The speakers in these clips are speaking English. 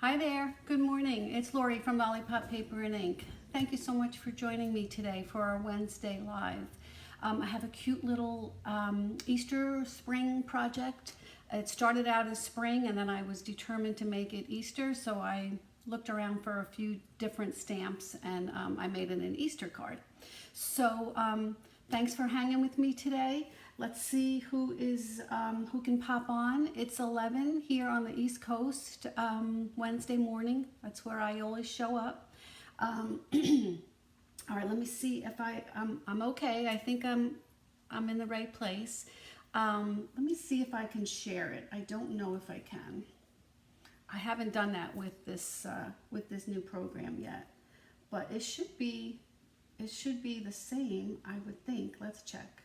Hi there, good morning. It's Lori from Lollipop Paper and Ink. Thank you so much for joining me today for our Wednesday Live. I have a cute little Easter spring project. It started out as spring and then I was determined to make it Easter, so I looked around for a few different stamps and I made it an Easter card. So thanks for hanging with me today. Let's see who can pop on. It's 11 here on the East Coast, Wednesday morning. That's where I always show up. All right, let me see if I'm okay. I think I'm in the right place. Let me see if I can share it. I don't know if I can. I haven't done that with this new program yet, but it should be the same, I would think. Let's check.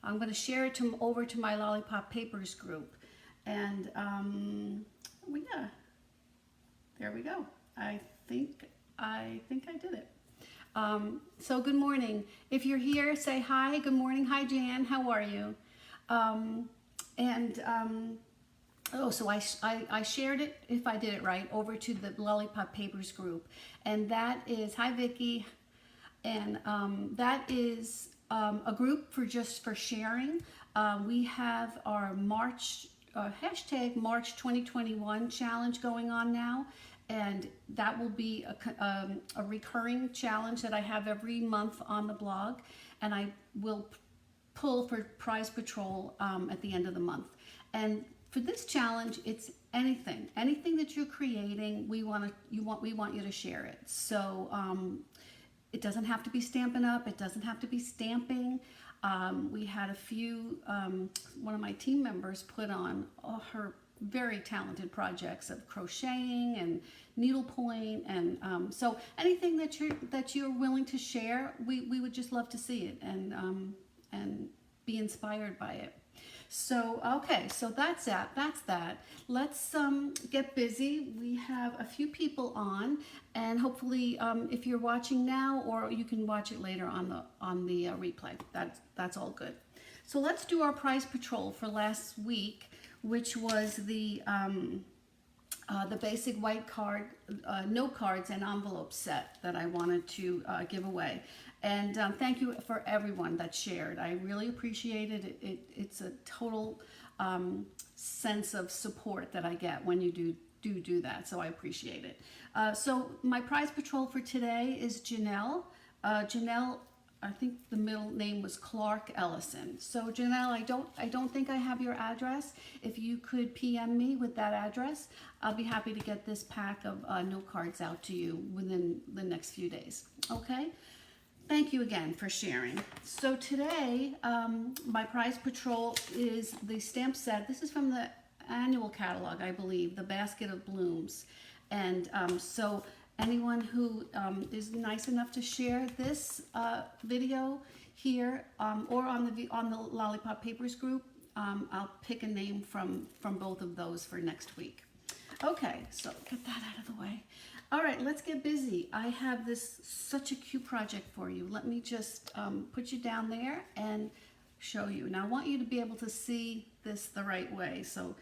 I'm going to share it over to my Lollipop Papers group, and yeah, there we go. I think I did it. So good morning. If you're here, say hi. Good morning. Hi, Jan. How are you? Oh, so I shared it, if I did it right, over to the Lollipop Papers group, and that is, hi Vicky, and that is a group for sharing. We have our hashtag March 2021 challenge going on now, and that will be a recurring challenge that I have every month on the blog, and I will pull for prize patrol at the end of the month. And for this challenge, it's anything that you're creating. We want you to share it. So it doesn't have to be Stampin' Up. It doesn't have to be stamping. We had a few, one of my team members put on her very talented projects of crocheting and needlepoint, and so anything that you're willing to share, we would just love to see it and be inspired by it. So okay, so that's that. Let's get busy. We have a few people on, and hopefully if you're watching now, or you can watch it later on the replay, that's all good. So let's do our prize patrol for last week, which was the basic white card, note cards and envelope set that I wanted to give away. And thank you for everyone that shared. I really appreciate it. It's a total sense of support that I get when you do that, so I appreciate it. So my prize patrol for today is Janelle. Janelle, I think the middle name was Clark Ellison. So Janelle, I don't think I have your address. If you could PM me with that address, I'll be happy to get this pack of note cards out to you within the next few days. Okay? Thank you again for sharing. So today, my prize patrol is the stamp set. This is from the annual catalog, I believe, the Basket of Blooms. And so anyone who is nice enough to share this video here or on the Lollipop Papers group, I'll pick a name from both of those for next week. Okay, so get that out of the way. All right, let's get busy. I have such a cute project for you. Let me just put you down there and show you. Now I want you to be able to see this the right way, so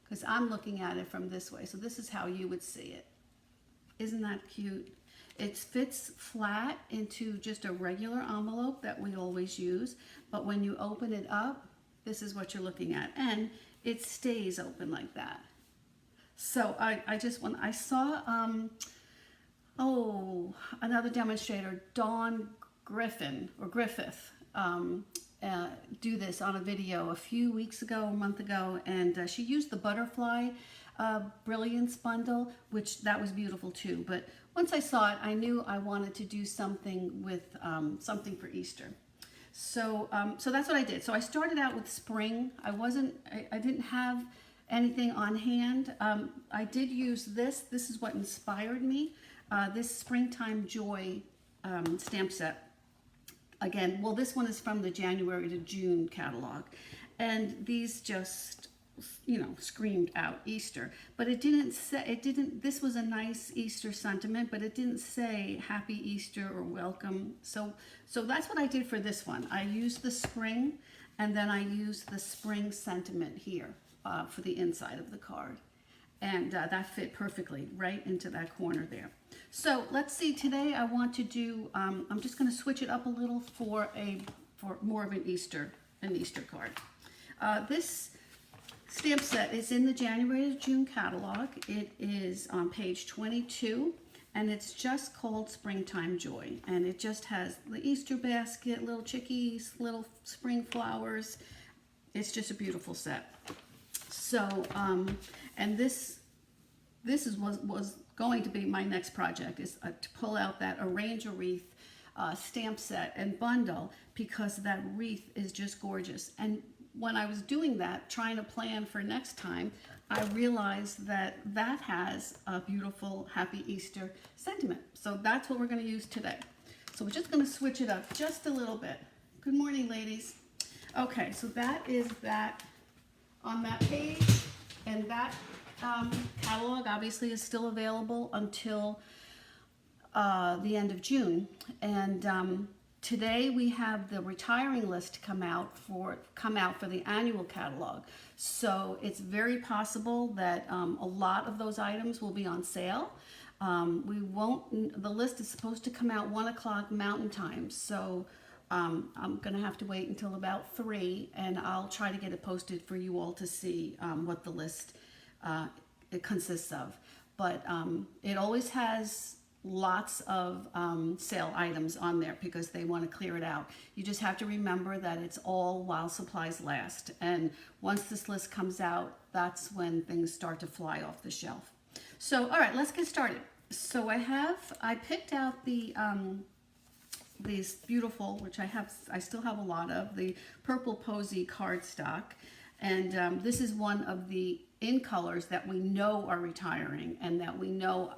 because I'm looking at it from this way. So this is how you would see it. Isn't that cute? It fits flat into just a regular envelope that we always use, but when you open it up, this is what you're looking at, and it stays open like that. So I saw another demonstrator, Dawn Griffith, do this on a video a few weeks ago, a month ago, and she used the butterfly Brilliance bundle, which that was beautiful too. But once I saw it, I knew I wanted to do something with something for Easter. So that's what I did. So I started out with spring. I didn't have anything on hand. I did use this. This is what inspired me. This Springtime Joy stamp set. Again, well, this one is from the January to June catalog, and these just, screamed out Easter. But it didn't say, this was a nice Easter sentiment, but it didn't say Happy Easter or welcome. So that's what I did for this one. I used the spring, and then I used the spring sentiment here for the inside of the card. and that fit perfectly right into that corner there. So let's see, today I want to do, I'm just going to switch it up a little for more of an Easter card. This stamp set is in the January to June catalog. It is on page 22, and it's just called Springtime Joy. And it just has the Easter basket, little chickies, little spring flowers. It's just a beautiful set. So, and this was going to be my next project, is to pull out that Arrange a Wreath stamp set and bundle, because that wreath is just gorgeous. And when I was doing that, trying to plan for next time, I realized that that has a beautiful Happy Easter sentiment. So that's what we're going to use today. So we're just going to switch it up just a little bit. Good morning, ladies. Okay, so that is that on that page, and that catalog obviously is still available until the end of June. And today we have the retiring list come out for the annual catalog. So it's very possible that a lot of those items will be on sale. The list is supposed to come out 1 o'clock Mountain Time. So I'm going to have to wait until about 3, and I'll try to get it posted for you all to see what the list it consists of. But it always has lots of sale items on there because they want to clear it out. You just have to remember that it's all while supplies last. And once this list comes out, that's when things start to fly off the shelf. So, all right, let's get started. So I picked out the these beautiful, which I still have a lot of, the purple Posy cardstock. And this is one of the in colors that we know are retiring, and that we know,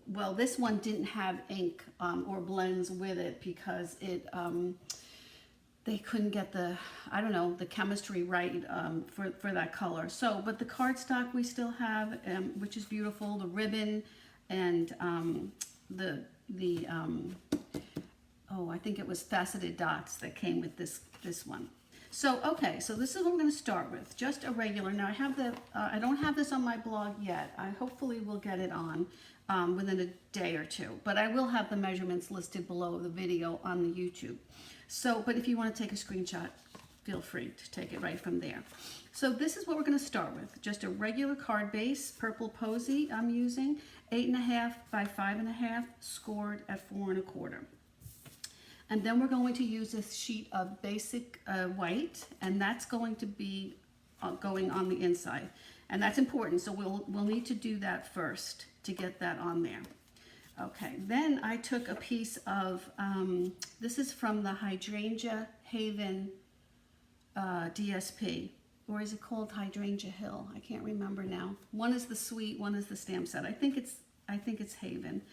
well, this one didn't have ink or blends with it because they couldn't get the chemistry right for that color. So, but the cardstock we still have, which is beautiful, the ribbon, and I think it was faceted dots that came with this one. So, okay, so this is what we're going to start with, just a regular. Now, I don't have this on my blog yet. I hopefully will get it on within a day or two, but I will have the measurements listed below the video on the YouTube. So, but if you want to take a screenshot, feel free to take it right from there. So this is what we're going to start with, just a regular card base, purple Posy I'm using, 8.5 by 5.5, scored at 4 1/4. And then we're going to use a sheet of basic white, and that's going to be going on the inside. And that's important, so we'll need to do that first to get that on there. Okay, then I took a piece of, this is from the Hydrangea Haven DSP, or is it called Hydrangea Hill? I can't remember now. One is the suite, one is the stamp set. I think it's Haven.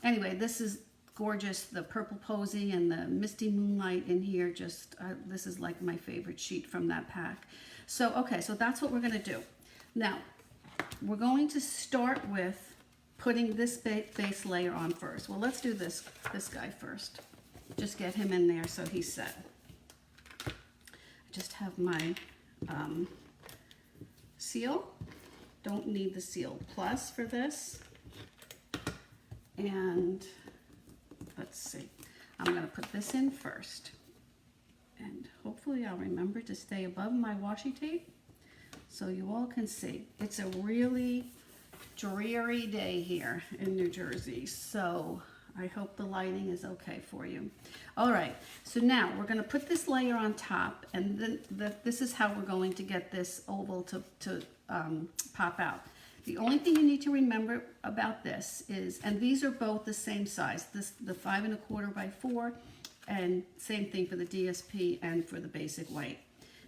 Anyway, this is gorgeous, the purple Posy and the misty moonlight in here. Just this is like my favorite sheet from that pack. So okay, so that's what we're going to do. Now we're going to start with putting this base layer on first. Well, let's do this guy first. Just get him in there so he's set. I just have my seal. Don't need the seal plus for this. And let's see, I'm going to put this in first, and hopefully I'll remember to stay above my washi tape so you all can see. It's a really dreary day here in New Jersey, so I hope the lighting is okay for you. All right, so now we're going to put this layer on top, and then this is how we're going to get this oval to pop out. The only thing you need to remember about this is, and these are both the same size, the 5 1/4 by 4, and same thing for the DSP and for the basic white.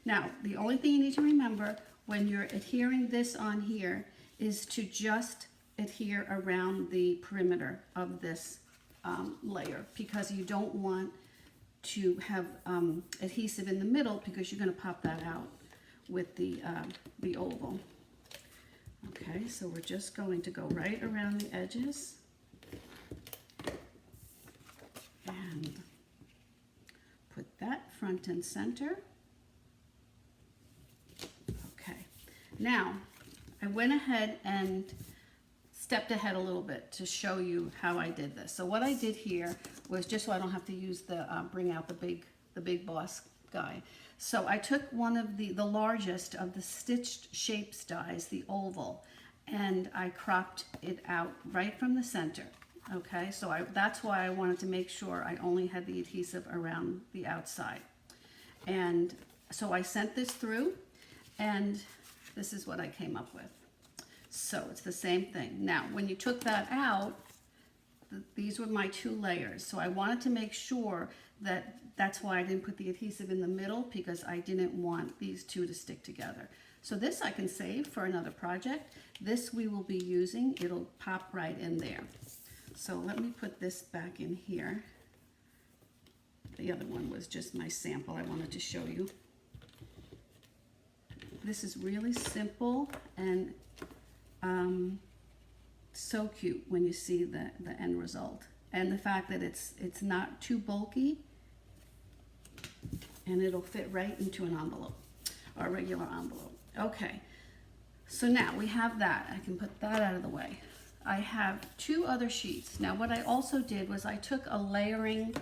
Now, the only thing you need to remember when you're adhering this on here is to just adhere around the perimeter of this layer, because you don't want to have adhesive in the middle, because you're going to pop that out with the oval. Okay, so we're just going to go right around the edges and put that front and center. Okay, now I went ahead and stepped ahead a little bit to show you how I did this. So what I did here was, just so I don't have to use the bring out the big boss guy. So I took one of the largest of the stitched shapes dies, the oval, and I cropped it out right from the center. Okay, so that's why I wanted to make sure I only had the adhesive around the outside. And so I sent this through, and this is what I came up with. So it's the same thing. Now, when you took that out, these were my 2 layers. So I wanted to make sure that's why I didn't put the adhesive in the middle, because I didn't want these 2 to stick together. So this I can save for another project. This we will be using. It'll pop right in there. So let me put this back in here. The other one was just my sample I wanted to show you. This is really simple and so cute when you see the end result. And the fact that it's not too bulky, and it'll fit right into an envelope, or a regular envelope. Okay, so now we have that. I can put that out of the way. I have 2 other sheets. Now what I also did was I took a layering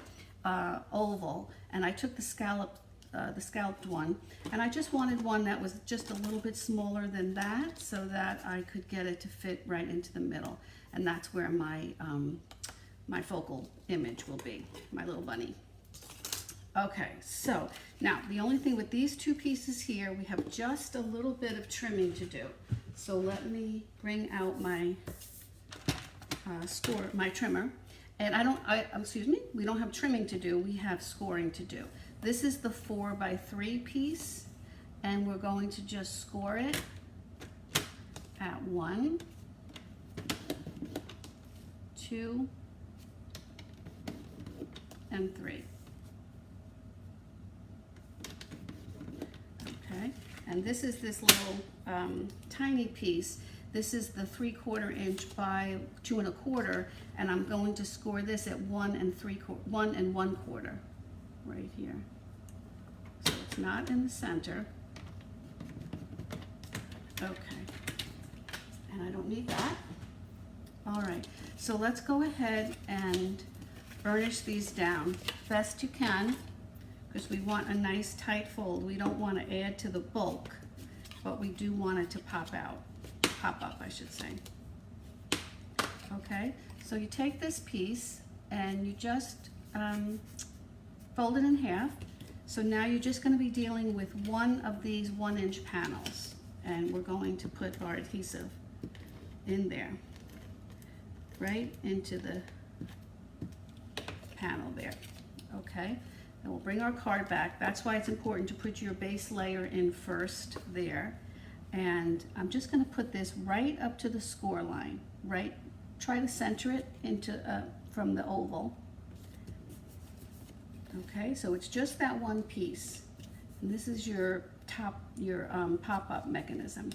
oval, and I took the scalloped one, and I just wanted one that was just a little bit smaller than that, so that I could get it to fit right into the middle. And that's where my my focal image will be, my little bunny. Okay, so now the only thing with these 2 pieces here, we have just a little bit of trimming to do. So let me bring out my my trimmer. And excuse me, we don't have trimming to do, we have scoring to do. This is the 4x3 piece, and we're going to just score it at 1, 2, and 3. Okay, and this is this little tiny piece. This is the 3/4 inch by 2 1/4, and I'm going to score this at 1 1/4 right here. So it's not in the center. Okay, and I don't need that. All right, so let's go ahead and burnish these down best you can, because we want a nice tight fold. We don't want to add to the bulk, but we do want it to pop up, I should say. Okay, so you take this piece and you just fold it in half. So now you're just going to be dealing with one of these 1-inch panels, and we're going to put our adhesive in there, right into the panel there. Okay, and we'll bring our card back. That's why it's important to put your base layer in first there. And I'm just going to put this right up to the score line, right? Try to center it into from the oval. Okay, so it's just that one piece. And this is your pop-up mechanism.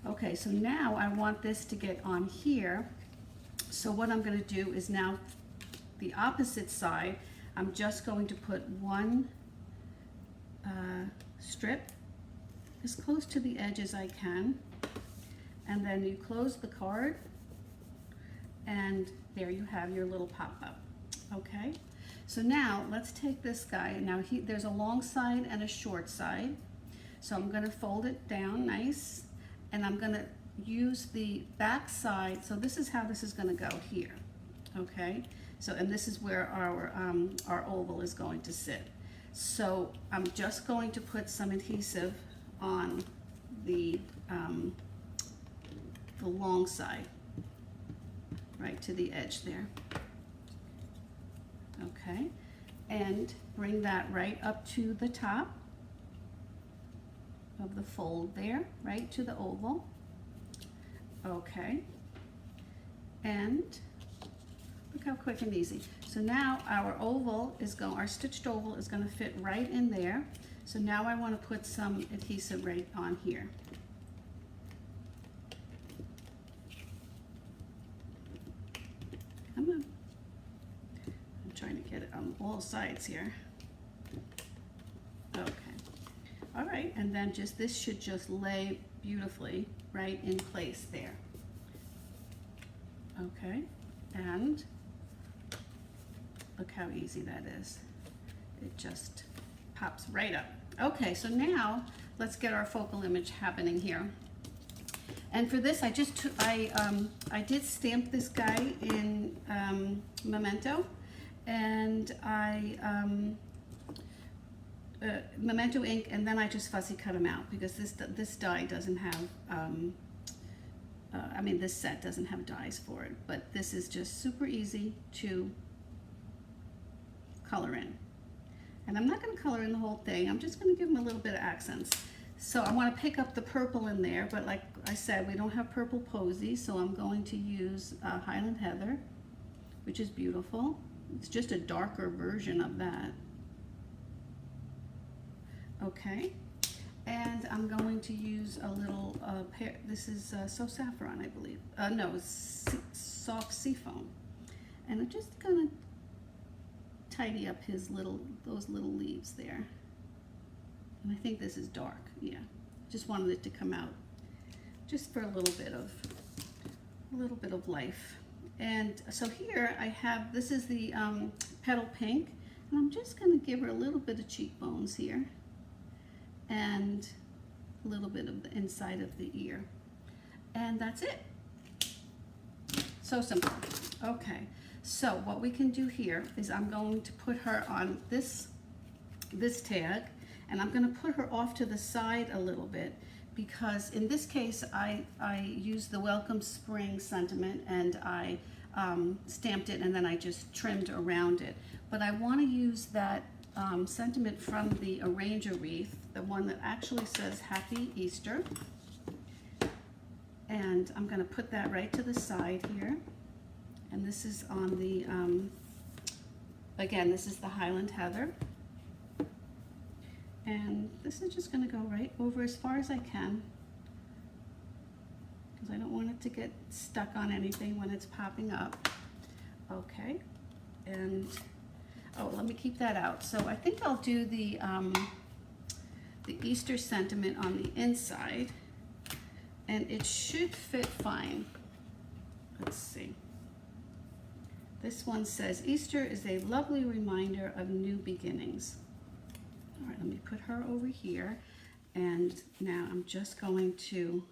Okay, so now I want this to get on here. So what I'm going to do is now the opposite side, I'm just going to put one strip as close to the edge as I can, and then you close the card, and there you have your little pop-up. Okay, so now let's take this guy. Now there's a long side and a short side, so I'm going to fold it down nice, and I'm going to use the back side. So this is how this is going to go here. Okay, so and this is where our oval is going to sit. So I'm just going to put some adhesive on the long side, right to the edge there. Okay, and bring that right up to the top of the fold there, right to the oval. Okay, and look how quick and easy. So now our stitched oval is going to fit right in there. So now I want to put some adhesive right on here. Come on. I'm trying to get it on all sides here. Okay. All right, and then this should just lay beautifully right in place there. Okay, and look how easy that is. It just pops right up. Okay, so now let's get our focal image happening here. And for this, I did stamp this guy in Memento, and Memento ink, and then I just fussy cut them out because this die doesn't have, I mean this set doesn't have dies for it, but this is just super easy to color in. And I'm not going to color in the whole thing, I'm just going to give them a little bit of accents. So I want to pick up the purple in there, but like I said, we don't have purple Posy, so I'm going to use Highland Heather, which is beautiful. It's just a darker version of that. Okay, and I'm going to use a little this is So Saffron, I believe. No, it's Soft Seafoam. And I'm just going to tidy up those little leaves there. And I think this is dark, yeah. Just wanted it to come out just for a little bit of life. And so here I have, this is the Petal Pink, and I'm just going to give her a little bit of cheekbones here and a little bit of the inside of the ear. And that's it. So simple. Okay, so what we can do here is I'm going to put her on this tag, and I'm going to put her off to the side a little bit because in this case I used the Welcome Spring sentiment, and I stamped it and then I just trimmed around it. But I want to use that sentiment from the Hydrangea wreath, the one that actually says Happy Easter. And I'm going to put that right to the side here. And this is on the, again, this is the Highland Heather. And this is just going to go right over as far as I can, because I don't want it to get stuck on anything when it's popping up. Okay, and oh, let me keep that out. So I think I'll do the Easter sentiment on the inside, and it should fit fine. Let's see. This one says, Easter is a lovely reminder of new beginnings. All right, let me put her over here, and now I'm just going to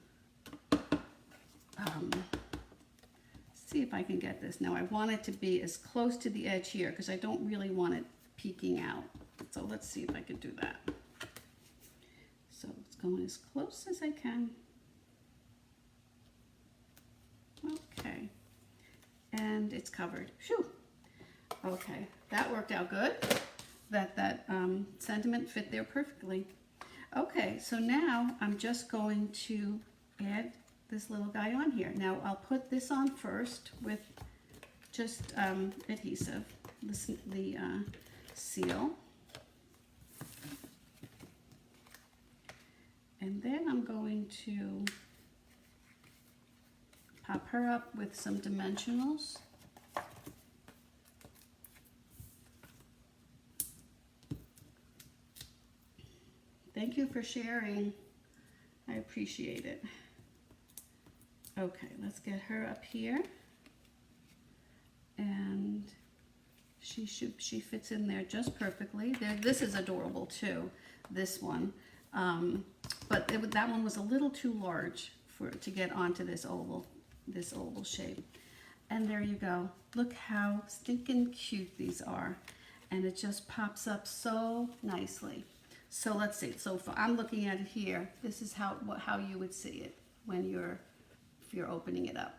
see if I can get this. Now I want it to be as close to the edge here because I don't really want it peeking out. So let's see if I can do that. So it's going as close as I can. Okay, and it's covered. Phew. Okay, that worked out good. That sentiment fit there perfectly. Okay, so now I'm just going to add this little guy on here. Now I'll put this on first with just adhesive, the seal. And then I'm going to pop her up with some dimensionals. Thank you for sharing. I appreciate it. Okay, let's get her up here. And she fits in there just perfectly. This is adorable too, this one. But that one was a little too large to get onto this oval shape. And there you go. Look how stinking cute these are. And it just pops up so nicely. So let's see. So if I'm looking at it here, this is how you would see it when if you're opening it up.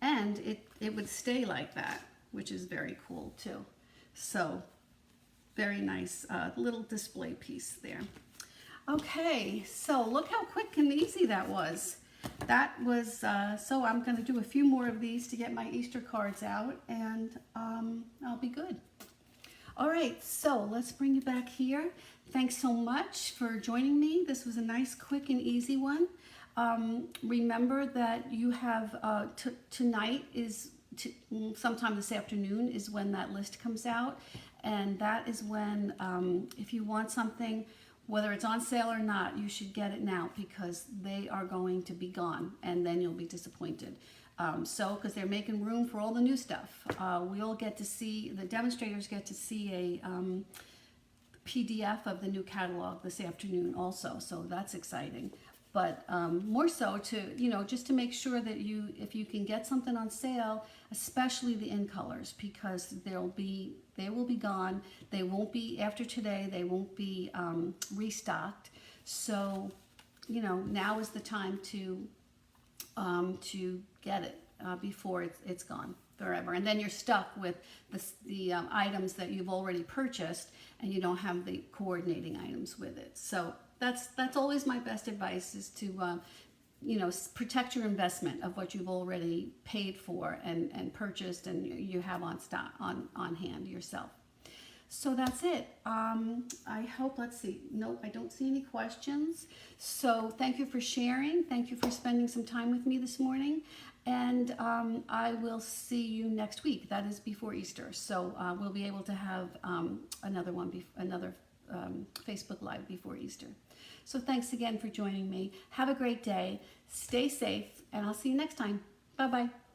And it would stay like that, which is very cool too. So very nice little display piece there. Okay, so look how quick and easy that was. That was, so I'm going to do a few more of these to get my Easter cards out, and I'll be good. All right, so let's bring you back here. Thanks so much for joining me. This was a nice, quick, and easy one. Remember that you have, tonight is, sometime this afternoon is when that list comes out. And that is when, if you want something whether it's on sale or not, you should get it now because they are going to be gone and then you'll be disappointed. Because they're making room for all the new stuff. We'll get to see, the demonstrators get to see a PDF of the new catalog this afternoon also, so that's exciting. But more so to, just to make sure that if you can get something on sale, especially the in colors, because they will be gone. They won't be, after today, they won't be restocked. So, now is the time to get it before it's gone forever. And then you're stuck with the items that you've already purchased and you don't have the coordinating items with it. So that's always my best advice, is to protect your investment of what you've already paid for and purchased and you have on stock on hand yourself. So that's it. I hope, let's see. No, I don't see any questions. So thank you for sharing. Thank you for spending some time with me this morning. And I will see you next week. That is before Easter. So we'll be able to have another Facebook Live before Easter. So thanks again for joining me. Have a great day. Stay safe, and I'll see you next time. Bye-bye.